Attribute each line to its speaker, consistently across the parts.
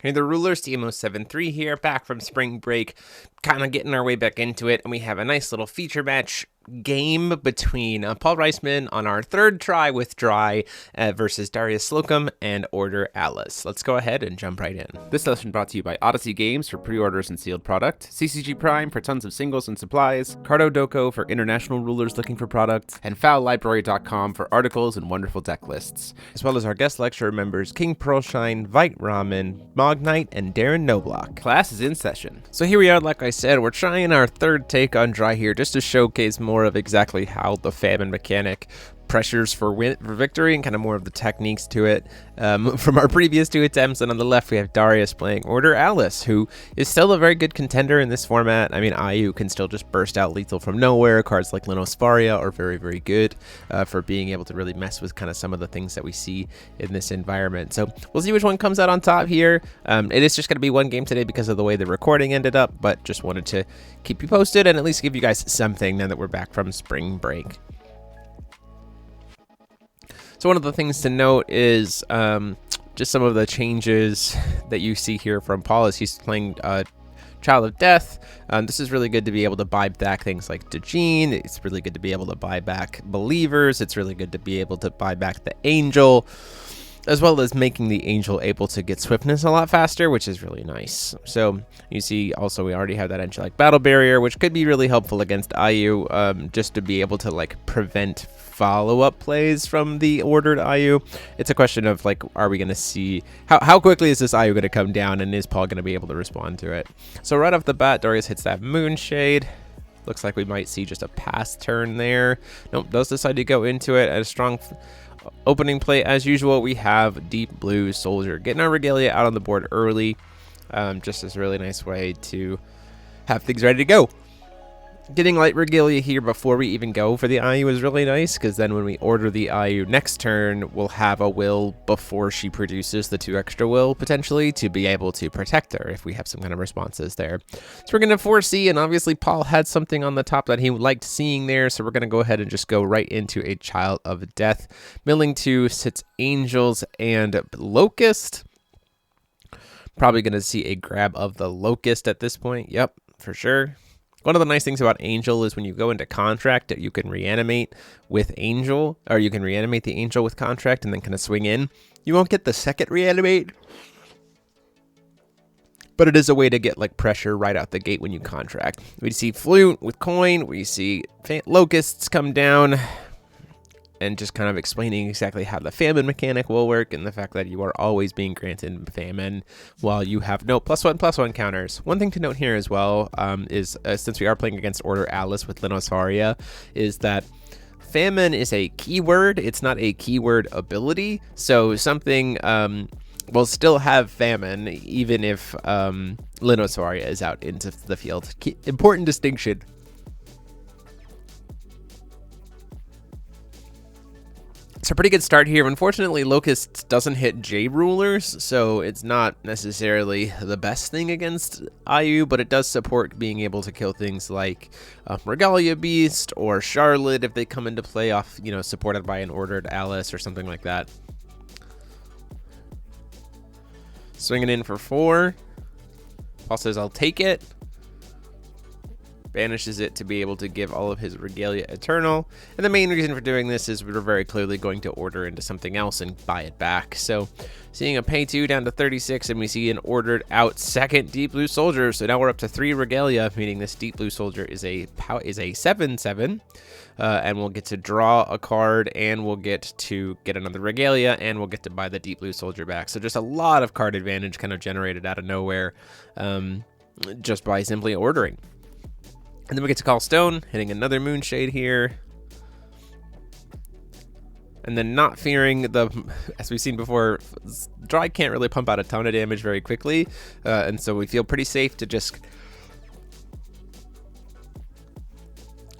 Speaker 1: Hey, the Rulers, TMO73 here, back from spring break, kind of getting our way back into it, and we have a nice little feature match game between Paul Reisman on our third try with Drei versus Darius Slocum and Order Alice. Let's go ahead and jump right in.
Speaker 2: This session brought to you by Odyssey Games for pre-orders and sealed product, CCG Prime for tons of singles and supplies, Cardo Doko for international rulers looking for product, and FoulLibrary.com for articles and wonderful deck lists,
Speaker 1: as well as our guest lecturer members King Pearlshine, Vite Ramen, Mognite, and Darren Noblock.
Speaker 2: Class is in session.
Speaker 1: So here we are, like I said, we're trying our third take on Drei here just to showcase more of exactly how the Famine mechanic pressures for victory and kind of more of the techniques to it from our previous two attempts. And on the left we have Darius playing Order Alice, who is still a very good contender in this format. I mean, IU can still just burst out lethal from nowhere. Cards like Linosfaria are very, very good for being able to really mess with kind of some of the things that we see in this environment. So we'll see which one comes out on top here. It is just going to be one game today because of the way the recording ended up, but just wanted to keep you posted and at least give you guys something now that we're back from spring break. So one of the things to note is just some of the changes that you see here from Paul as he's playing Child of Death. This is really good to be able to buy back things like Dejin. It's really good to be able to buy back Believers. It's really good to be able to buy back the Angel, as well as making the Angel able to get swiftness a lot faster, which is really nice. So you see also we already have that Angelic Battle Barrier, which could be really helpful against IU, just to be able to like prevent follow-up plays from the ordered IU. It's a question of like, are we going to see how quickly is this IU going to come down, and is Paul going to be able to respond to it? So right off the bat, Darius hits that Moonshade. Looks like we might see just a pass turn there. Nope, does decide to go into it at a strong opening play. As usual, we have Deep Blue Soldier getting our Regalia out on the board early, just as a really nice way to have things ready to go. Getting light Regalia here before we even go for the IU is really nice, because then when we order the IU next turn, we'll have a will before she produces the 2 extra will, potentially, to be able to protect her if we have some kind of responses there. So we're going to 4C, and obviously Paul had something on the top that he liked seeing there, so we're going to go ahead and just go right into a Child of Death. Milling 2 sits Angels and Locust. Probably going to see a grab of the Locust at this point. Yep, for sure. One of the nice things about Angel is when you go into Contract that you can reanimate with Angel, or you can reanimate the Angel with Contract and then kind of swing in. You won't get the second reanimate, but it is a way to get like pressure right out the gate when you Contract. We see Flute with Coin, we see Locusts come down, and just kind of explaining exactly how the Famine mechanic will work and the fact that you are always being granted Famine while you have no +1/+1 counters. One thing to note here as well is since we are playing against Order Alice with Linosfaria, is that Famine is a keyword. It's not a keyword ability. So something will still have Famine even if Linosfaria is out into the field. Important distinction. It's a pretty good start here. Unfortunately, Locust doesn't hit J rulers, so it's not necessarily the best thing against IU, but it does support being able to kill things like Regalia Beast or Charlotte if they come into play off, supported by an ordered Alice or something like that. Swinging in for 4. Paul says, I'll take it. Banishes it to be able to give all of his Regalia Eternal. And the main reason for doing this is we're very clearly going to order into something else and buy it back. So seeing a pay 2 down to 36, and we see an ordered out second Deep Blue Soldier. So now we're up to 3 Regalia, meaning this Deep Blue Soldier is a 7/7. And we'll get to draw a card, and we'll get to get another Regalia, and we'll get to buy the Deep Blue Soldier back. So just a lot of card advantage kind of generated out of nowhere just by simply ordering. And then we get to call Stone, hitting another Moonshade here. And then not fearing as we've seen before, Drei can't really pump out a ton of damage very quickly. And so we feel pretty safe to just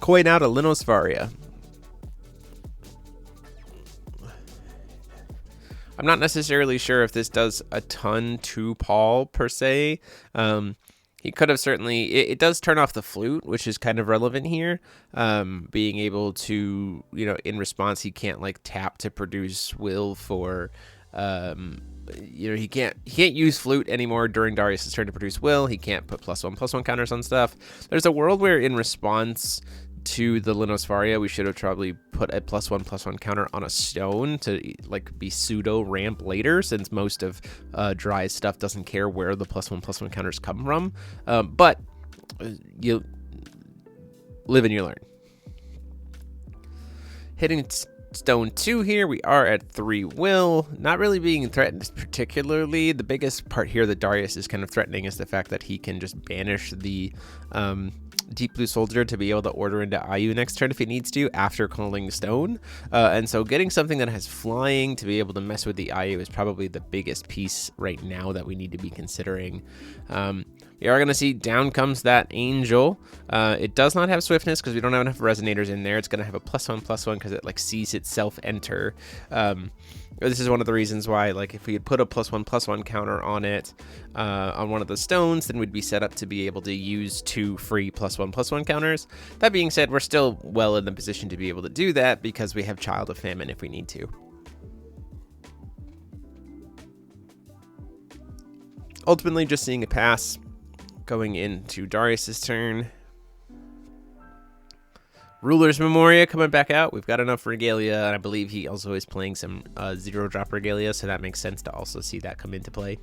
Speaker 1: coin out a Linosfaria. I'm not necessarily sure if this does a ton to Paul per se. He could have certainly, it does turn off the flute, which is kind of relevant here. Being able to, in response, he can't like tap to produce will for he can't use flute anymore during Darius's turn to produce will. He can't put +1/+1 counters on stuff. There's a world where in response to the Linosfaria, we should have probably put a +1/+1 counter on a stone to like be pseudo ramp later, since most of Dry's stuff doesn't care where the +1/+1 counters come from. But you live and you learn. Hitting stone 2 here, we are at 3 will. Not really being threatened particularly. The biggest part here that Darius is kind of threatening is the fact that he can just banish the Deep Blue Soldier to be able to order into IU next turn if he needs to after calling stone. And so getting something that has flying to be able to mess with the IU is probably the biggest piece right now that we need to be considering. We are going to see down comes that angel. It does not have swiftness because we don't have enough resonators in there. It's going to have a +1/+1 because it like sees itself enter. This is one of the reasons why, like, if we had put a +1/+1 counter on it on one of the stones, then we'd be set up to be able to use 2 free +1/+1 counters. That being said, we're still well in the position to be able to do that because we have Child of Famine if we need to. Ultimately, just seeing a pass going into Darius's turn. Ruler's Memoria coming back out. We've got enough regalia, and I believe he also is playing some 0-drop regalia, so that makes sense to also see that come into play.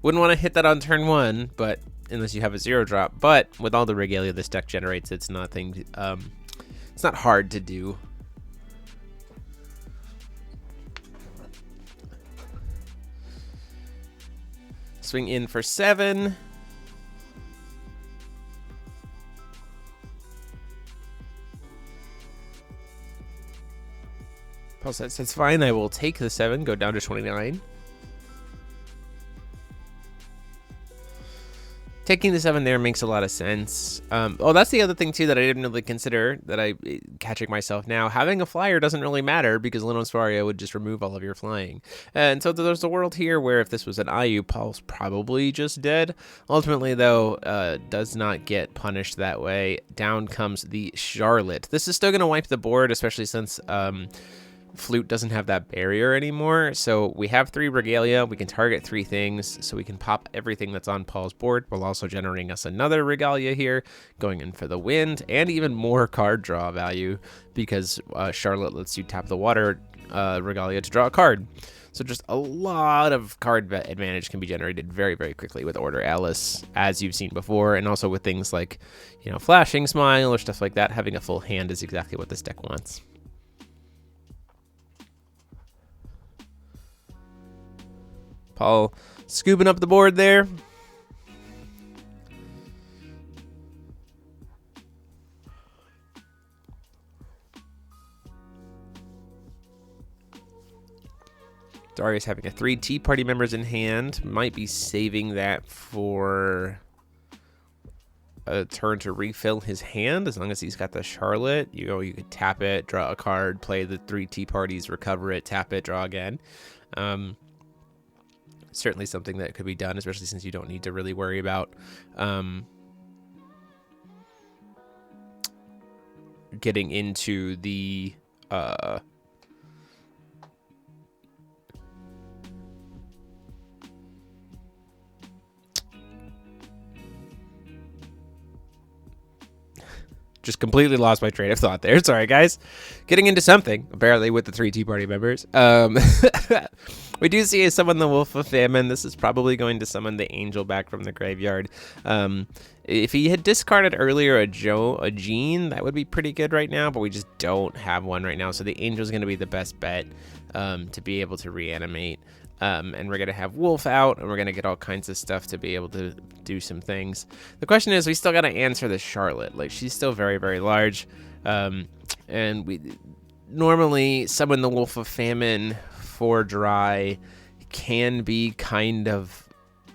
Speaker 1: Wouldn't want to hit that on turn 1, but unless you have a 0-drop. But with all the regalia this deck generates, it's nothing. It's not hard to do. Swing in for 7. Paul says, that's fine. I will take the 7, go down to 29. Taking the 7 there makes a lot of sense. Oh, that's the other thing, too, that I didn't really consider, that I'm catching myself now. Having a flyer doesn't really matter because Linosfaria would just remove all of your flying. And so there's a world here where if this was an IU, Paul's probably just dead. Ultimately, though, does not get punished that way. Down comes the Charlotte. This is still going to wipe the board, especially since Flute doesn't have that barrier anymore. So we have 3 regalia. We can target 3 things, so we can pop everything that's on Paul's board while also generating us another regalia here, going in for the wind, and even more card draw value because Charlotte lets you tap the water regalia to draw a card. So just a lot of card advantage can be generated very, very quickly with Order Alice, as you've seen before, and also with things like, Flashing Smile or stuff like that. Having a full hand is exactly what this deck wants. Paul scooping up the board there. Darius having a 3 Tea Party members in hand. Might be saving that for a turn to refill his hand, as long as he's got the Charlotte. You could tap it, draw a card, play the 3 Tea Parties, recover it, tap it, draw again. Certainly something that could be done, especially since you don't need to really worry about getting into the just completely lost my train of thought there. Sorry, guys. Getting into something, apparently, with the 3 Tea Party members. We do see a summon the Wolf of Famine. This is probably going to summon the Angel back from the graveyard. If he had discarded earlier a Jean, that would be pretty good right now, but we just don't have one right now. So the Angel is going to be the best bet to be able to reanimate. And we're going to have Wolf out, and we're going to get all kinds of stuff to be able to do some things. The question is, we still got to answer the Charlotte. Like, she's still very, very large. And we normally summon the Wolf of Famine for Drei can be kind of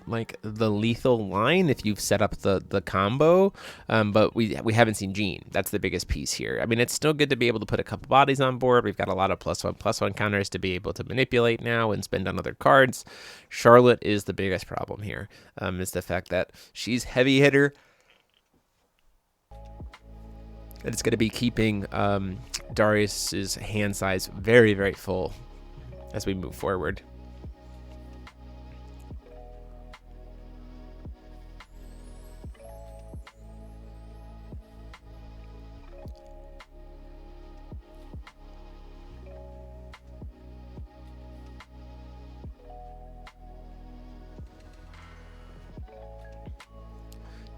Speaker 1: like the lethal line if you've set up the combo, but we haven't seen Jean. That's the biggest piece here. I mean, it's still good to be able to put a couple bodies on board. We've got a lot of +1/+1 counters to be able to manipulate now and spend on other cards. Charlotte is the biggest problem here, is the fact that she's heavy hitter, and it's going to be keeping Darius's hand size very, very full as we move forward.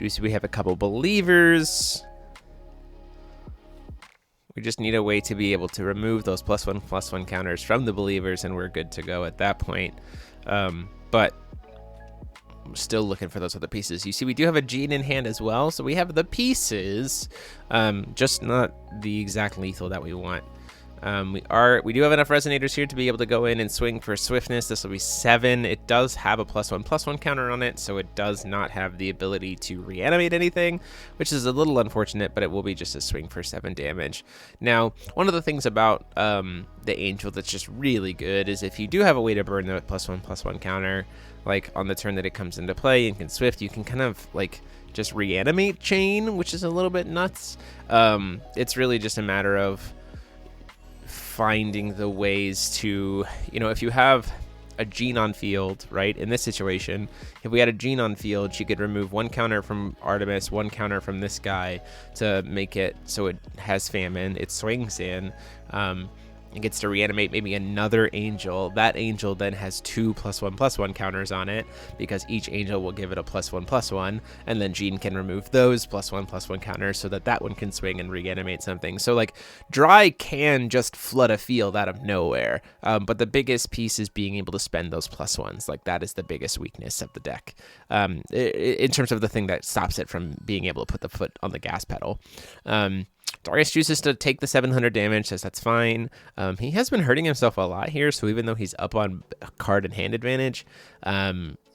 Speaker 1: Do see we have a couple believers. We just need a way to be able to remove those +1/+1 counters from the believers, and we're good to go at that point. But I'm still looking for those other pieces. You see, we do have a gene in hand as well, so we have the pieces, just not the exact lethal that we want. We do have enough resonators here to be able to go in and swing for swiftness. This will be 7. It does have a +1/+1 counter on it, so it does not have the ability to reanimate anything, which is a little unfortunate, but it will be just a swing for 7 damage. Now, one of the things about the Angel that's just really good is if you do have a way to burn the +1/+1 counter, like on the turn that it comes into play and can swift, you can kind of like just reanimate chain, which is a little bit nuts. It's really just a matter of finding the ways to, if you have a gene on field, right? In this situation, if we had a gene on field, she could remove 1 counter from Artemis, 1 counter from this guy to make it so it has Famine. It swings in. It gets to reanimate maybe another angel. That angel then has 2 +1/+1 counters on it because each angel will give it a +1/+1, and then Jean can remove those +1/+1 counters so that that one can swing and reanimate something. So like Drei can just flood a field out of nowhere, but the biggest piece is being able to spend those +1s. Like that is the biggest weakness of the deck in terms of the thing that stops it from being able to put the foot on the gas pedal. Darius chooses to take the 700 damage, says that's fine. He has been hurting himself a lot here, so even though he's up on card and hand advantage,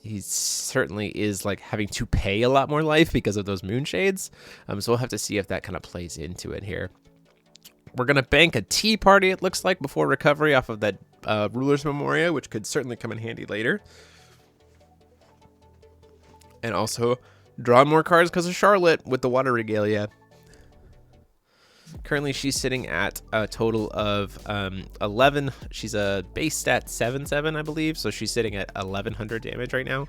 Speaker 1: he certainly is like having to pay a lot more life because of those moonshades. So we'll have to see if that kind of plays into it here. We're going to bank a tea party, it looks like, before recovery off of that Ruler's Memoria, which could certainly come in handy later. And also draw more cards because of Charlotte with the Water Regalia. Currently, she's sitting at a total of 11. She's a base stat 7/7, I believe. So she's sitting at 1100 damage right now.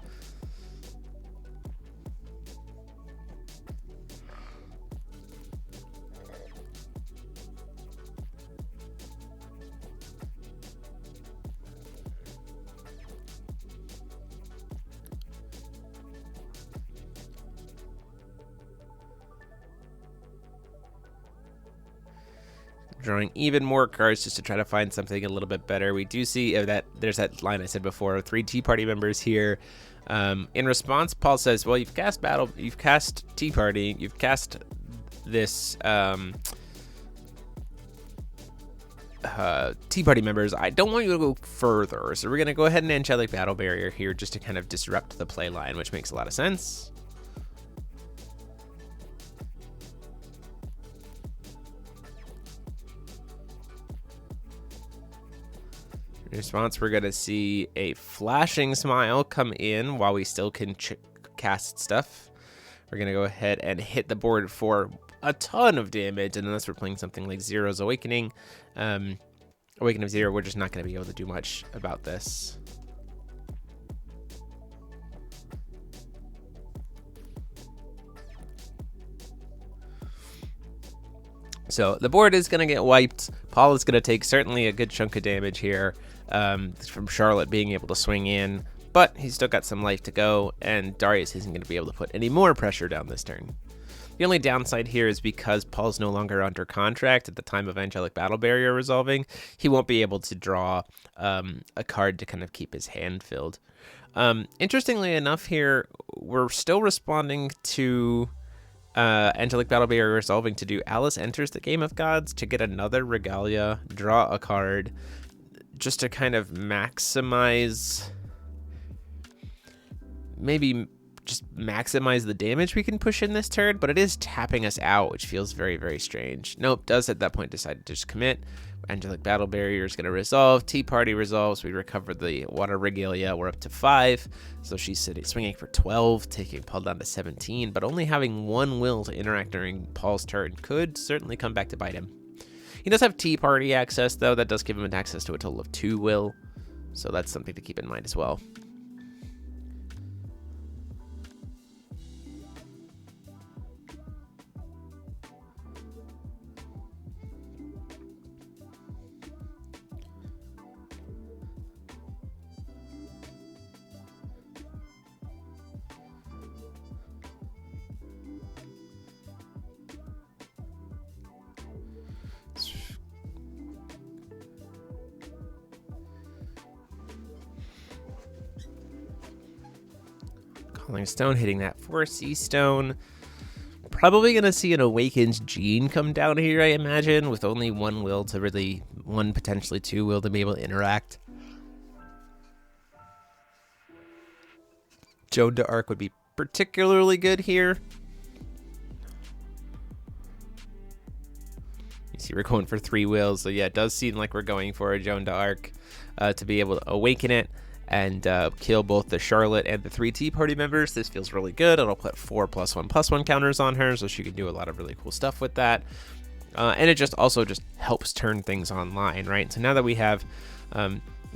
Speaker 1: Drawing even more cards just to try to find something a little bit better. We do see that there's that line I said before, 3 Tea Party members here. In response, Paul says, well, you've cast Tea Party, you've cast this Tea Party members. I don't want you to go further, so we're going to go ahead and Angelic Battle Barrier here just to kind of disrupt the play line, which makes a lot of sense. In response, we're going to see a Flashing Smile come in while we still can cast stuff. We're going to go ahead and hit the board for a ton of damage, and unless we're playing something like Zero's Awakening, Awakening of Zero, we're just not going to be able to do much about this. So the board is going to get wiped. Paul is going to take certainly a good chunk of damage here from Charlotte being able to swing in, but he's still got some life to go, and Darius isn't going to be able to put any more pressure down this turn. The only downside here is because Paul's no longer under contract at the time of Angelic Battle Barrier resolving, he won't be able to draw a card to kind of keep his hand filled. Interestingly enough here, we're still responding to Angelic Battle Barrier resolving to do Alice Enters the Game of Gods to get another Regalia, draw a card, just to kind of maximize, maybe just maximize the damage we can push in this turn, but it is tapping us out, which feels very, very strange. Nope, does at that point decide to just commit. Angelic Battle Barrier is going to resolve. Tea Party resolves. We recover the Water Regalia. We're up to 5. So she's swinging for 12, taking Paul down to 17, but only having 1 will to interact during Paul's turn could certainly come back to bite him. He does have Tea Party access, though. That does give him access to a total of 2 will. So that's something to keep in mind as well. Calling Stone, hitting that 4C Stone. Probably going to see an Awakened Gene come down here, I imagine, with only one will to really, one, potentially two will to be able to interact. Joan d'Arc would be particularly good here. You see we're going for 3 wills, so yeah, it does seem like we're going for a Joan d'Arc to be able to awaken it and kill both the Charlotte and the 3T party members. This feels really good. It'll put 4+1/+1 counters on her, so she can do a lot of really cool stuff with that. And it just also just helps turn things online, right? So now that we have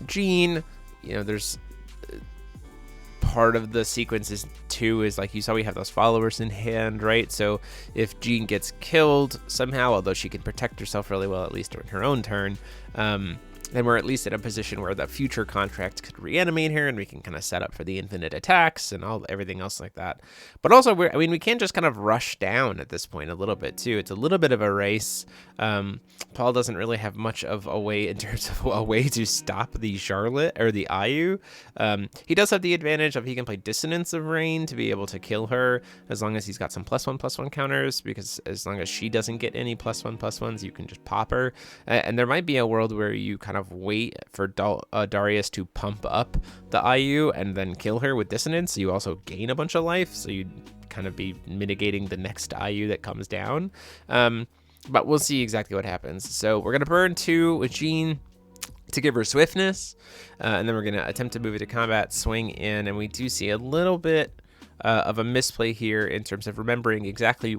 Speaker 1: Gene, you know, there's part of the sequences too is like you saw we have those followers in hand, right? So if Gene gets killed somehow, although she can protect herself really well, at least during her own turn, then we're at least in a position where the future contract could reanimate her and we can kind of set up for the infinite attacks and everything else like that. But also, we can just kind of rush down at this point a little bit too. It's a little bit of a race. Paul doesn't really have much of a way in terms of a way to stop the Charlotte or the Ayu. He does have the advantage of he can play Dissonance of Rain to be able to kill her as long as he's got some +1/+1 counters, because as long as she doesn't get any +1/+1s, you can just pop her. And there might be a world where you kind of wait for Darius to pump up the Ayu and then kill her with Dissonance, so you also gain a bunch of life, so you'd kind of be mitigating the next Ayu that comes down. But we'll see exactly what happens. So we're going to burn 2 with Jean to give her swiftness, and then we're going to attempt to move it to combat, swing in, and we do see a little bit of a misplay here in terms of remembering exactly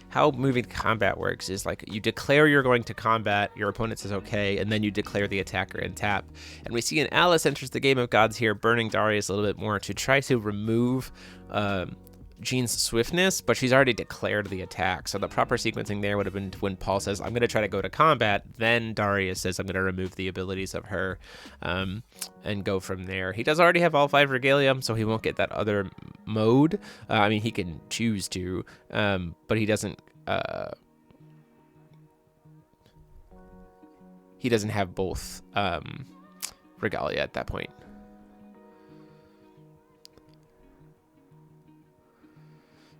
Speaker 1: how moving to combat works. Is like you declare you're going to combat, your opponent says okay, and then you declare the attacker and tap. And we see an Alice enters the Game of Gods here, burning Darius a little bit more to try to remove Jean's swiftness, but she's already declared the attack. So the proper sequencing there would have been when Paul says, I'm going to try to go to combat, then Darius says, I'm going to remove the abilities of her, and go from there. He does already have all 5 regalia, so he won't get that other mode. I mean, he can choose to, but he doesn't have both regalia at that point.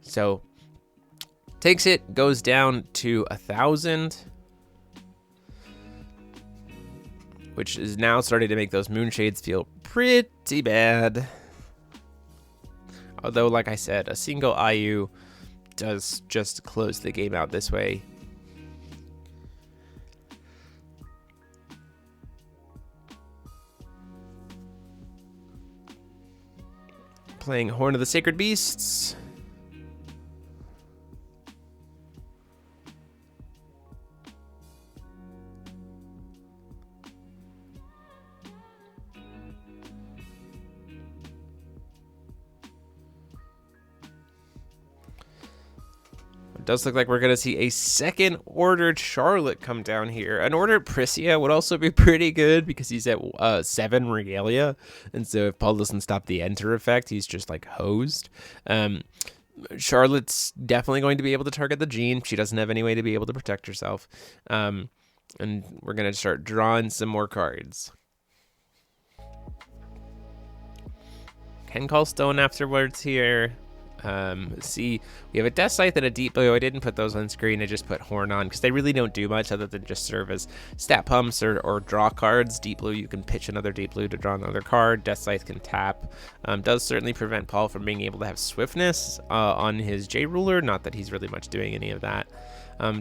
Speaker 1: So takes it, goes down to 1,000, which is now starting to make those Moonshades feel pretty bad. Although, like I said, a single Ayu does just close the game out this way. Playing Horn of the Sacred Beasts. It does look like we're going to see a second ordered Charlotte come down here. An ordered Priscia would also be pretty good because he's at 7 regalia. And so if Paul doesn't stop the enter effect, he's just like hosed. Charlotte's definitely going to be able to target the Jean. She doesn't have any way to be able to protect herself. And we're going to start drawing some more cards. Can call Stone afterwards here. See, we have a Death Scythe and a Deep Blue. I didn't put those on screen. I just put Horn on because they really don't do much other than just serve as stat pumps or draw cards. Deep Blue, you can pitch another Deep Blue to draw another card. Death Scythe can tap. Does certainly prevent Paul from being able to have swiftness on his J Ruler. Not that he's really much doing any of that.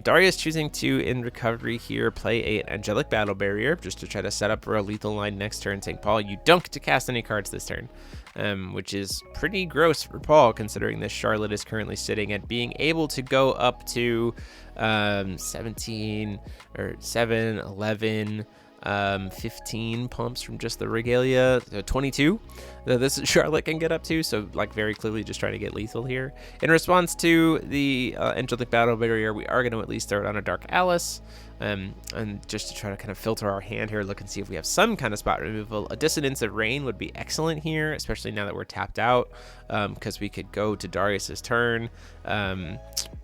Speaker 1: Darius choosing to, in recovery here, play a Angelic Battle Barrier just to try to set up for a lethal line next turn, saying, Paul, you don't get to cast any cards this turn. Which is pretty gross for Paul, considering this Charlotte is currently sitting at being able to go up to 17 or 7, 11, 15 pumps from just the regalia, 22 that this Charlotte can get up to. So like very clearly just trying to get lethal here. In response to the Angelic Battle Barrier, we are going to at least throw it on a Dark Alice. And just to try to kind of filter our hand here, look and see if we have some kind of spot removal. A Dissonance of Rain would be excellent here, especially now that we're tapped out, because we could go to Darius's turn,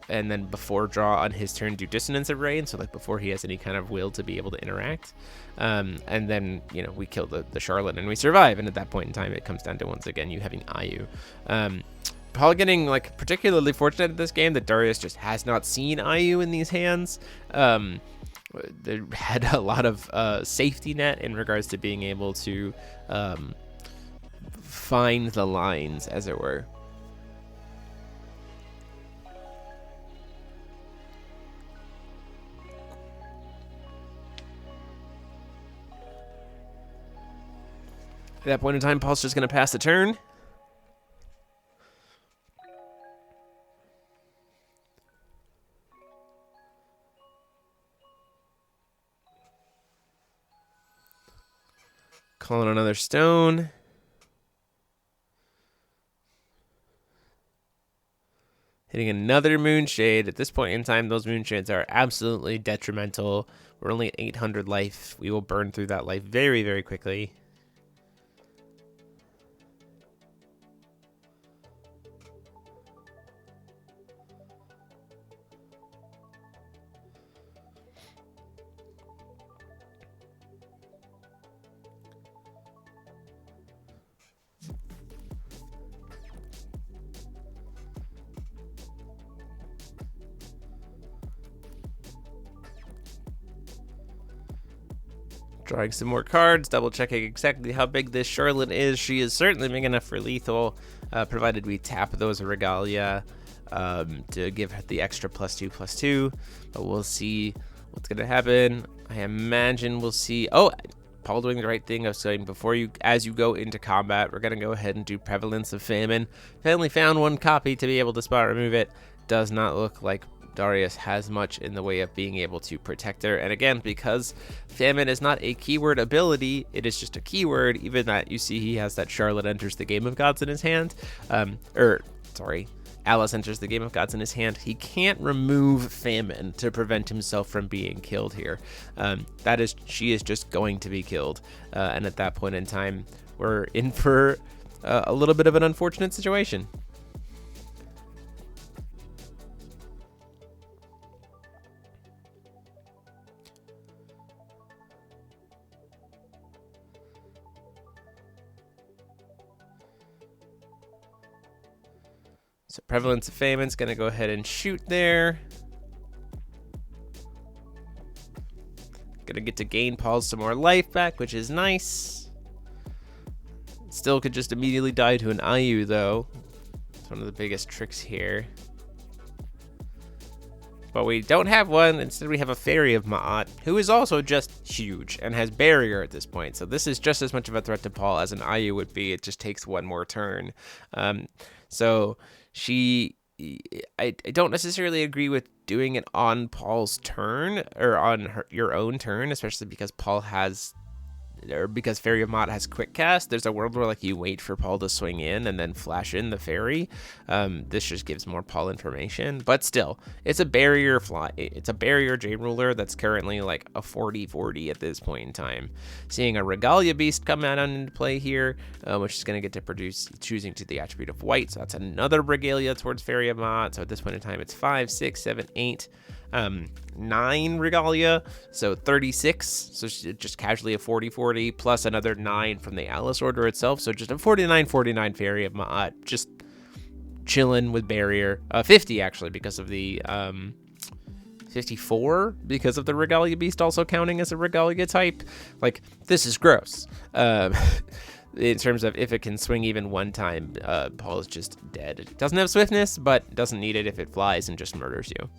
Speaker 1: and then before draw on his turn do Dissonance Array, and so like before he has any kind of will to be able to interact. And then, you know, we kill the Charlotte and we survive, and at that point in time it comes down to, once again, you having Ayu. Paul getting like particularly fortunate at this game that Darius just has not seen Ayu in these hands. They had a lot of safety net in regards to being able to find the lines, as it were. At that point in time, Paul's just going to pass the turn. Calling another stone. Hitting another Moonshade. At this point in time, those Moonshades are absolutely detrimental. We're only at 800 life. We will burn through that life very, very quickly. Drawing some more cards, double checking exactly how big this Charlotte is. She is certainly big enough for lethal, provided we tap those Regalia to give her the extra +2/+2. But we'll see what's going to happen. I imagine we'll see... Oh, Paul doing the right thing of saying as you go into combat, we're going to go ahead and do Prevalence of Famine. I only found one copy to be able to spot remove it. Does not look like Darius has much in the way of being able to protect her. And again, because Famine is not a keyword ability, it is just a keyword. Even that, you see he has that Charlotte enters the Game of Gods in his hand. Alice enters the Game of Gods in his hand. He can't remove Famine to prevent himself from being killed here. She is just going to be killed. And at that point in time, we're in for a little bit of an unfortunate situation. So Prevalence of Famine's going to go ahead and shoot there. Going to get to gain Paul some more life back, which is nice. Still could just immediately die to an Ayu, though. It's one of the biggest tricks here. But we don't have one. Instead, we have a Fairy of Ma'at, who is also just huge and has barrier at this point. So this is just as much of a threat to Paul as an Ayu would be. It just takes one more turn. I don't necessarily agree with doing it on Paul's turn or on your own turn, especially because because Fairy of Mott has quick cast. There's a world where like you wait for Paul to swing in and then flash in the fairy. This just gives more Paul information, but still, it's a barrier It's a barrier J ruler that's currently like a 40/40 at this point in time. Seeing a Regalia Beast come out into play here, which is going to get to produce choosing to the attribute of white. So that's another Regalia towards Fairy of Mott. So at this point in time, it's 5, 6, 7, 8. 9 Regalia, so 36, so just casually a 40/40 plus another 9 from the Alice order itself, so just a 49/49 Fairy of Ma'at, just chilling with barrier. 50 actually, because of the 54 because of the Regalia Beast also counting as a Regalia type. Like, this is gross. In terms of if it can swing even one time, Paul is just dead. It doesn't have swiftness, but doesn't need it if it flies and just murders you.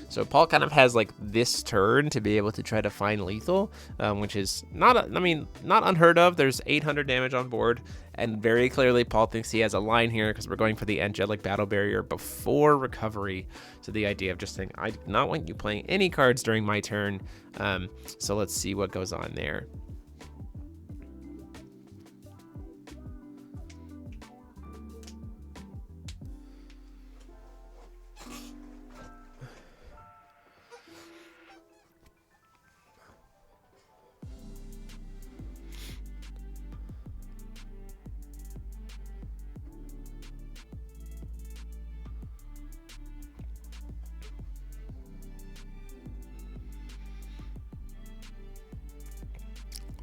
Speaker 1: So Paul kind of has like this turn to be able to try to find lethal, which is not unheard of. There's 800 damage on board, and very clearly Paul thinks he has a line here because we're going for the angelic battle barrier before recovery. So the idea of just saying, I do not want you playing any cards during my turn. So let's see what goes on there.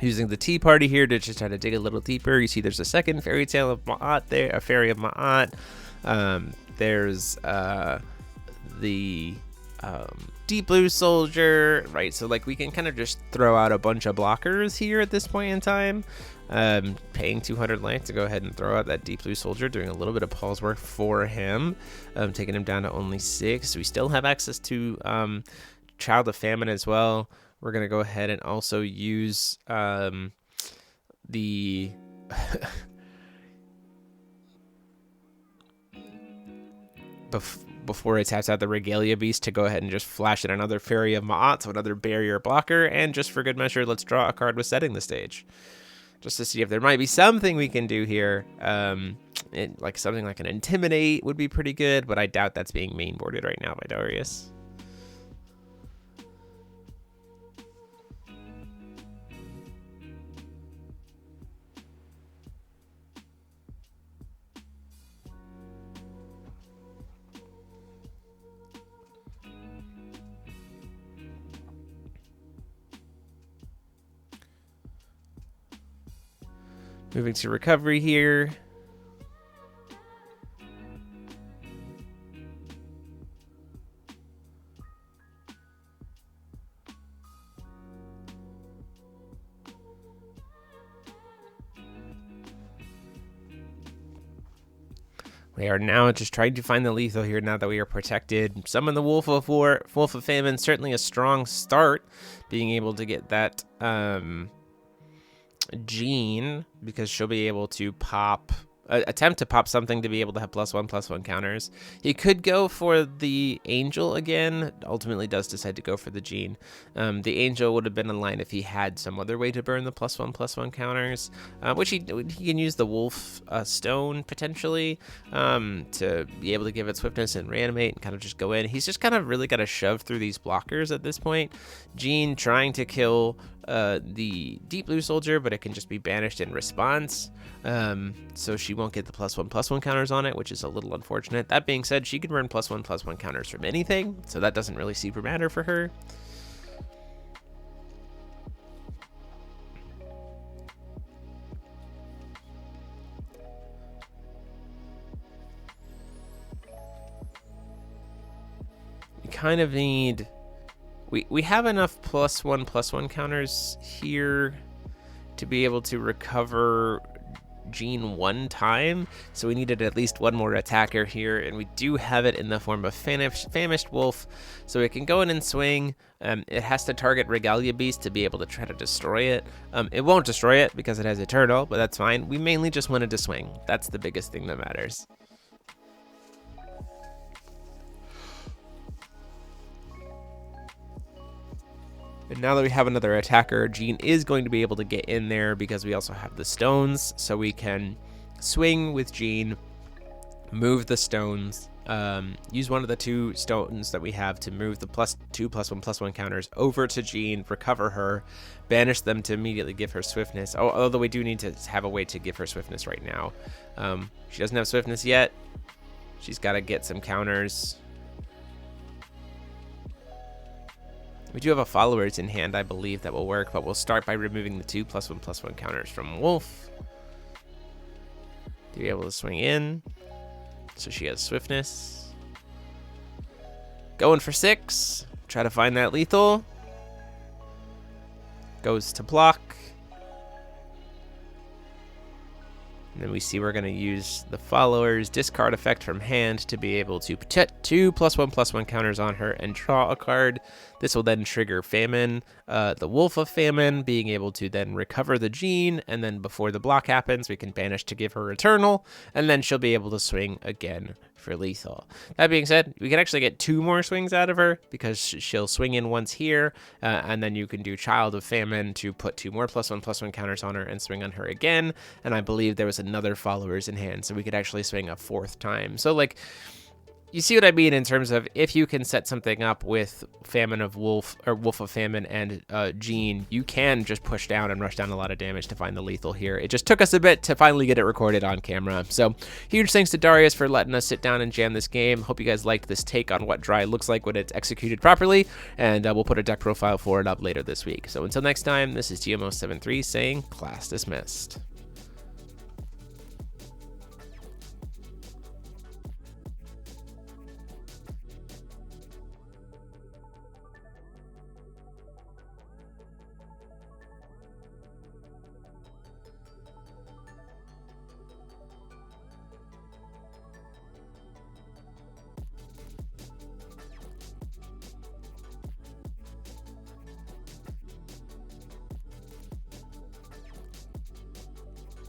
Speaker 1: Using the tea party here to just try to dig a little deeper. You see there's a second fairy tale of Ma'at there, a fairy of Ma'at. There's the deep blue soldier, right? So like we can kind of just throw out a bunch of blockers here at this point in time. Paying 200 life to go ahead and throw out that deep blue soldier, doing a little bit of Paul's work for him, taking him down to only 6. We still have access to Child of Famine as well. We're gonna go ahead and also use the before it taps out the Regalia Beast to go ahead and just flash in another Fairy of Ma'at, so another barrier blocker, and just for good measure, let's draw a card with setting the stage. Just to see if there might be something we can do here. Like something like an Intimidate would be pretty good, but I doubt that's being mainboarded right now by Darius. Moving to recovery here. We are now just trying to find the lethal here now that we are protected. Summon the Wolf of War, Wolf of Famine, certainly a strong start, being able to get that Jean, because she'll be able to pop, attempt to pop something to be able to have +1/+1 counters. He could go for the Angel again, ultimately does decide to go for the Jean. The Angel would have been in line if he had some other way to burn the +1/+1 counters, which he can use the Wolf Stone potentially to be able to give it swiftness and reanimate and kind of just go in. He's just kind of really got to shove through these blockers at this point. Jean trying to kill the Deep Blue Soldier, but it can just be banished in response. So she won't get the +1/+1 counters on it, which is a little unfortunate. That being said, she can burn +1/+1 counters from anything, so that doesn't really super matter for her. We kind of need... We have enough +1/+1 counters here to be able to recover Jean one time, so we needed at least one more attacker here, and we do have it in the form of Famished Wolf, so it can go in and swing. It has to target Regalia Beast to be able to try to destroy it. It won't destroy it because it has Eternal, but that's fine. We mainly just wanted to swing. That's the biggest thing that matters. And now that we have another attacker, Jean is going to be able to get in there because we also have the stones. So we can swing with Jean, move the stones, use one of the 2 stones that we have to move the +2 +1/+1 counters over to Jean, recover her, banish them to immediately give her swiftness. Although we do need to have a way to give her swiftness right now. She doesn't have swiftness yet. She's got to get some counters. We do have a followers in hand, I believe, that will work, but we'll start by removing the 2 +1/+1 counters from Wolf to be able to swing in. So she has swiftness. Going for 6. Try to find that lethal. Goes to block. And then we see we're going to use the followers discard effect from hand to be able to put 2 +1/+1 counters on her and draw a card. This will then trigger Famine, the Wolf of Famine, being able to then recover the Jean, and then before the block happens, we can banish to give her Eternal, and then she'll be able to swing again for lethal. That being said, we can actually get 2 more swings out of her because she'll swing in once here, and then you can do Child of Famine to put 2 more +1/+1 counters on her and swing on her again. And I believe there was another followers in hand, so we could actually swing a 4th time. So like, you see what I mean in terms of if you can set something up with Famine of Wolf or Wolf of Famine and Gene, you can just push down and rush down a lot of damage to find the lethal here. It just took us a bit to finally get it recorded on camera. So huge thanks to Darius for letting us sit down and jam this game. Hope you guys liked this take on what Drei looks like when it's executed properly, and we'll put a deck profile for it up later this week. So until next time, this is GMO73 saying class dismissed.